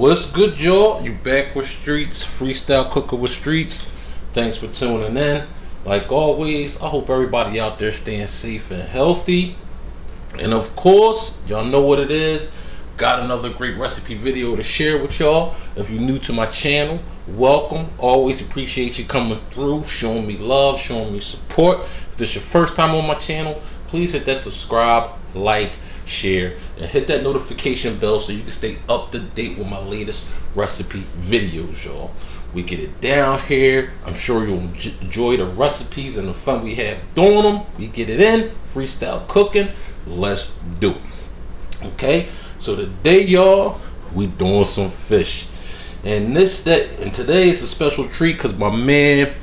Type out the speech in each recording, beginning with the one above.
What's good, y'all? You back with Streets, freestyle cooker with Streets. Thanks for tuning in. Like always, I hope everybody out there staying safe and healthy. And of course, y'all know what it is. Got another great recipe video to share with y'all. If you're new to my channel, welcome. Always appreciate you coming through, showing me love, showing me support. If this is your first time on my channel, please hit that subscribe, like, share, and hit that notification bell so you can stay up to date with my latest recipe videos, y'all. We get it down here. I'm sure you'll enjoy the recipes and the fun we have doing them. We get it in, freestyle cooking. Let's do it. Okay, so today, y'all, we doing some fish. And today is a special treat because my man,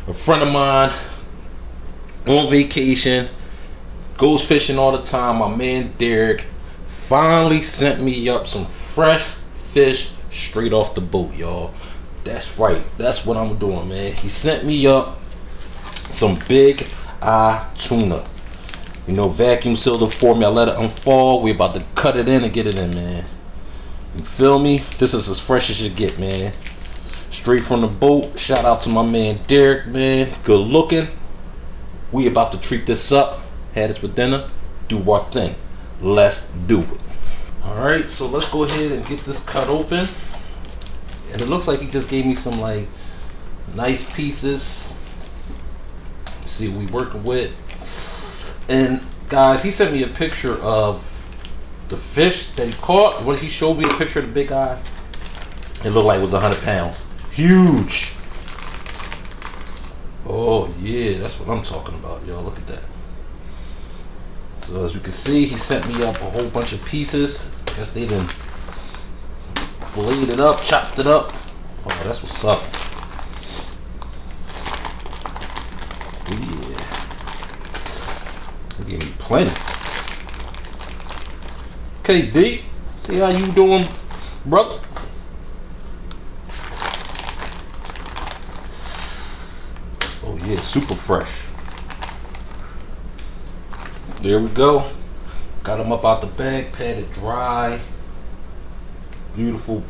a friend of mine, on vacation, goes fishing all the time. My man Derek finally sent me up some fresh fish straight off the boat, y'all. That's right. That's what I'm doing, man. He sent me up some Bigeye Tuna. You know, vacuum sealed it for me. I let it unfold. We about to cut it in and get it in, man. You feel me? This is as fresh as you get, man. Straight from the boat. Shout out to my man Derek, man. Good looking. We about to treat this up. Had this for dinner. Do our thing. Let's do it. Alright, so let's go ahead and get this cut open. And it looks like he just gave me some like nice pieces. Let's see what we working with. And guys, he sent me a picture of the fish that he caught. When he showed me a picture of the Bigeye, it looked like it was 100 pounds. Huge. Oh yeah, that's what I'm talking about, y'all. Look at that. So as we can see, he sent me up a whole bunch of pieces. I guess they done filleted it up, chopped it up. Oh, that's what's up. Yeah. They gave me plenty. Okay, D. See how you doing, brother? Oh yeah, super fresh. There we go. Got them up out the bag, patted dry. Beautiful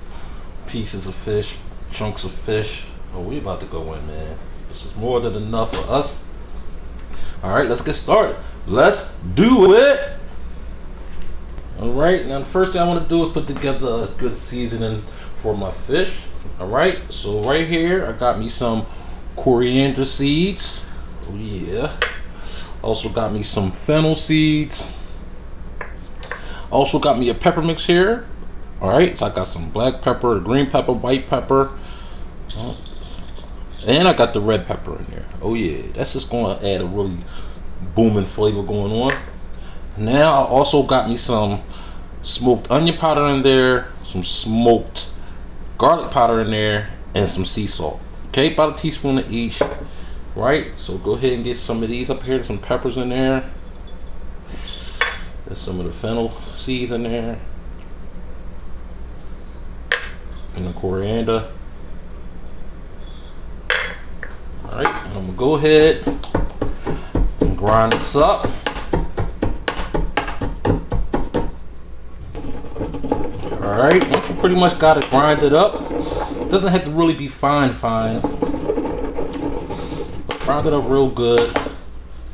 pieces of fish, chunks of fish. Oh, we about to go in, man. This is more than enough for us. All right, let's get started. Let's do it. All right, now the first thing I want to do is put together a good seasoning for my fish. All right, so right here, I got me some coriander seeds. Oh yeah. Also got me some fennel seeds. Also got me a pepper mix here. Alright, so I got some black pepper, green pepper, white pepper. And I got the red pepper in there. Oh yeah, that's just going to add a really booming flavor going on. Now I also got me some smoked onion powder in there, some smoked garlic powder in there, and some sea salt. Okay, about a teaspoon of each. Right, so go ahead and get some of these up here. Some peppers in there. There's some of the fennel seeds in there. And the coriander. Alright, I'm going to go ahead and grind this up. Alright, once you pretty much got it grinded up, it doesn't have to really be fine. Grind it up real good.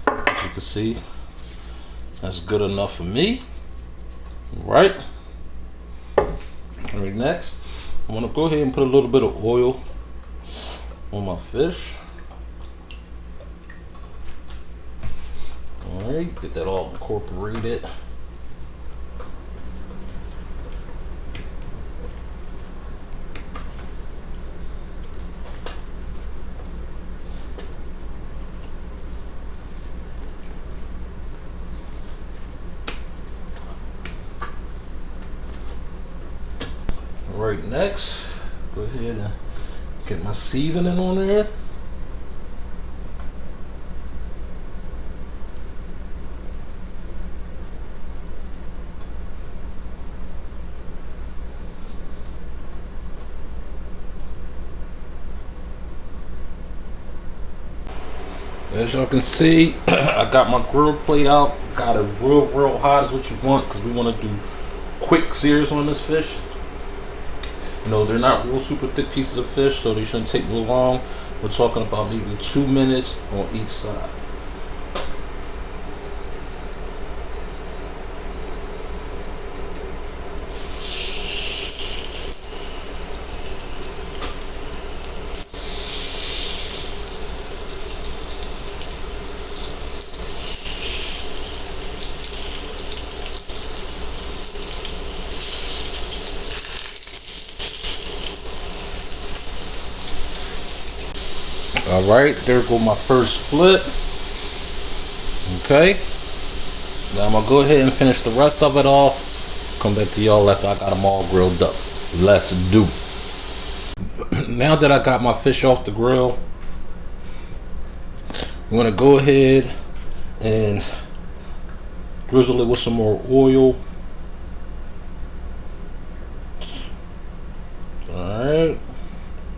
As you can see, that's good enough for me. Right. Alright, next, I want to go ahead and put a little bit of oil on my fish. Alright, get that all incorporated. Right, next, go ahead and get my seasoning on there. As y'all can see, I got my grill plate out. Got it real hot is what you want, because we want to do quick sears on this fish. You know, they're not real super thick pieces of fish, so they shouldn't take real long. We're talking about maybe 2 minutes on each side. All right, there go my first flip. Okay, now I'm gonna go ahead and finish the rest of it off. Come back to y'all after I got them all grilled up. Let's do. Now that I got my fish off the grill, I'm gonna go ahead and drizzle it with some more oil. All right,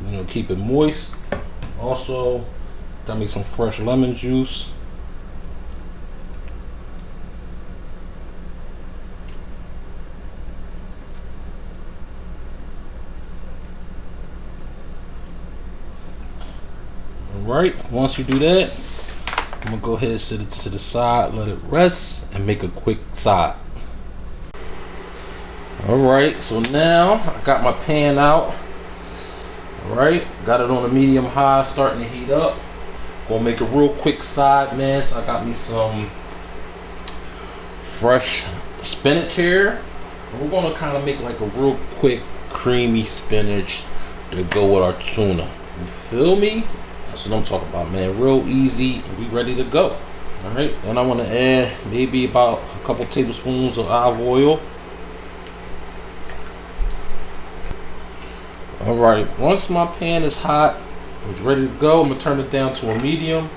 you know, keep it moist. Also, gotta make some fresh lemon juice. Alright, once you do that, I'm gonna go ahead and set it to the side, let it rest, and make a quick side. Alright, so now I got my pan out. Alright, got it on a medium high, starting to heat up. Gonna make a real quick side, man. So I got me some fresh spinach here. And we're gonna kind of make like a real quick creamy spinach to go with our tuna. You feel me? That's what I'm talking about, man. Real easy, and we ready to go. Alright, and I want to add maybe about a couple tablespoons of olive oil. Alright, once my pan is hot, it's ready to go, I'm going to turn it down to a medium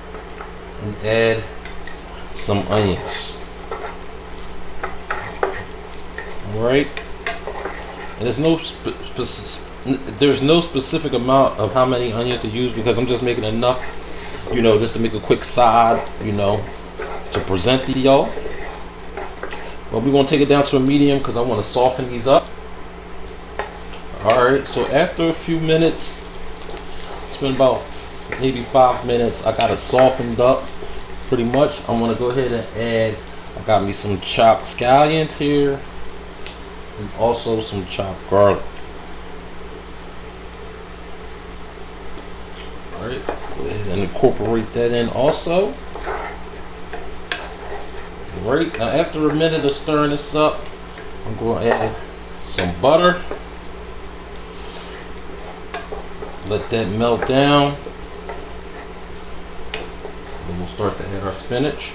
and add some onions. Alright, there's no specific amount of how many onions to use because I'm just making enough, you know, just to make a quick side, you know, to present to y'all. But we're going to take it down to a medium because I want to soften these up. Alright, so after a few minutes, it's been about maybe 5 minutes, I got it softened up pretty much. I'm going to go ahead and add, I got me some chopped scallions here and also some chopped garlic. Alright, go ahead and incorporate that in also. Alright, now after a minute of stirring this up, I'm going to add some butter. Let that melt down. And we'll start to add our spinach.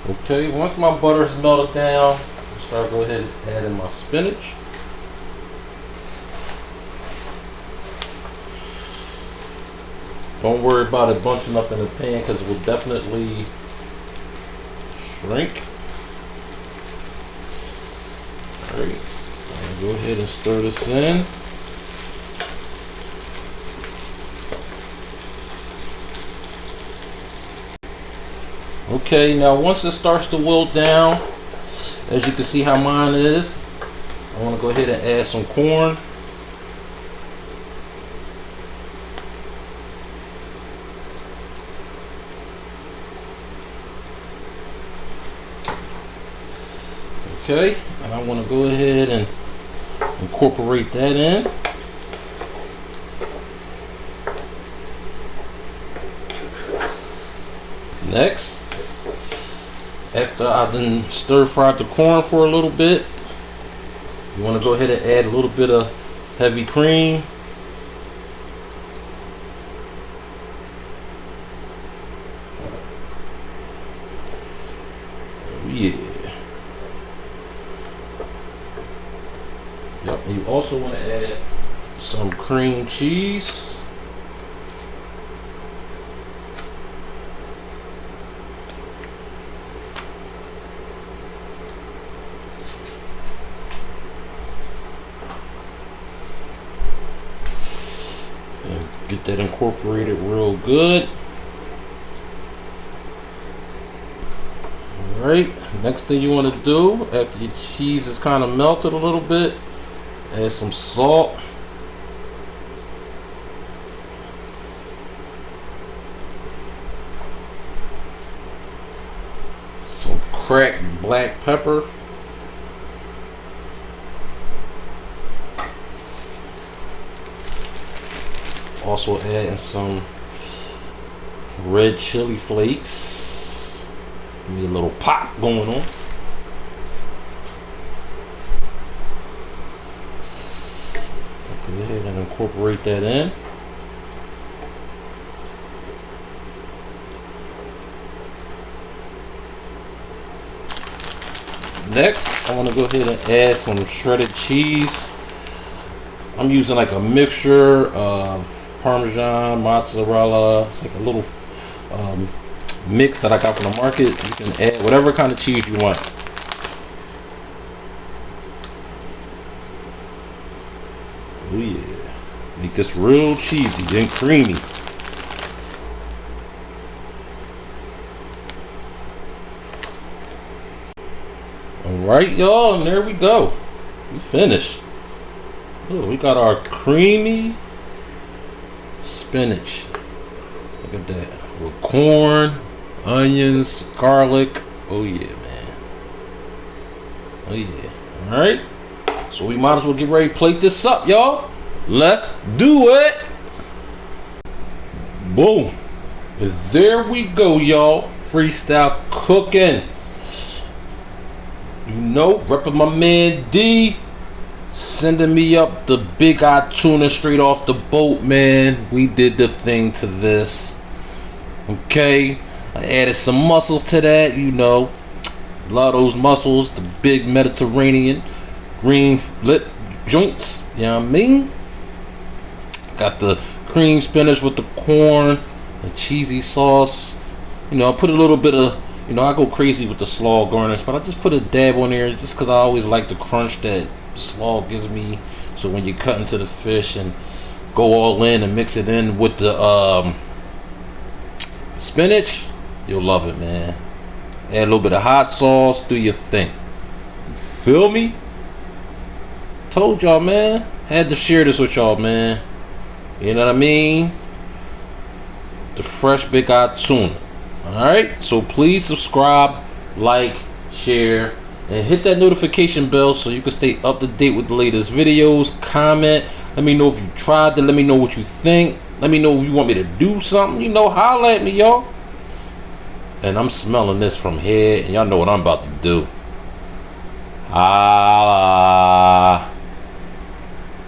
Okay, once my butter is melted down, I'll start go ahead and adding my spinach. Don't worry about it bunching up in the pan because it will definitely shrink. Alright. Go ahead and stir this in. Okay, now once it starts to wilt down, as you can see how mine is, I want to go ahead and add some corn. Okay, and I want to go ahead and incorporate that in. Next, after I've been stir fried the corn for a little bit, you want to go ahead and add a little bit of heavy cream. Oh yeah. Yep, and you also want to add some cream cheese. And get that incorporated real good. Alright, next thing you want to do after your cheese is kind of melted a little bit, add some salt. Some cracked black pepper. Also adding some red chili flakes. Give me a little pop going on. Go ahead and incorporate that in. Next, I want to go ahead and add some shredded cheese. I'm using like a mixture of Parmesan, mozzarella. It's like a little mix that I got from the market. You can add whatever kind of cheese you want. Oh yeah, make this real cheesy and creamy. Alright y'all, and there we go. We finished. Look, we got our creamy spinach. Look at that. With corn, onions, garlic. Oh yeah, man. Oh yeah. Alright. So we might as well get ready to plate this up, y'all. Let's do it. Boom. And there we go, y'all. Freestyle cooking. You know, repping my man D. Sending me up the Bigeye Tuna straight off the boat, man. We did the thing to this. Okay. I added some mussels to that, you know. Love those mussels. The big Mediterranean green lip joints. You know what I mean? Got the cream spinach with the corn, the cheesy sauce. You know, I put a little bit of, you know, I go crazy with the slaw garnish, but I just put a dab on there just because I always like the crunch that slaw gives me. So when you cut into the fish and go all in and mix it in with the spinach, you'll love it, man. Add a little bit of hot sauce, do your thing. You feel me? Told y'all, man. Had to share this with y'all, man. You know what I mean? The fresh Bigeye Tuna. Alright, so please subscribe, like, share, and hit that notification bell so you can stay up to date with the latest videos. Comment. Let me know if you tried it. Let me know what you think. Let me know if you want me to do something. You know, holla at me, y'all. And I'm smelling this from here, and y'all know what I'm about to do. Ah.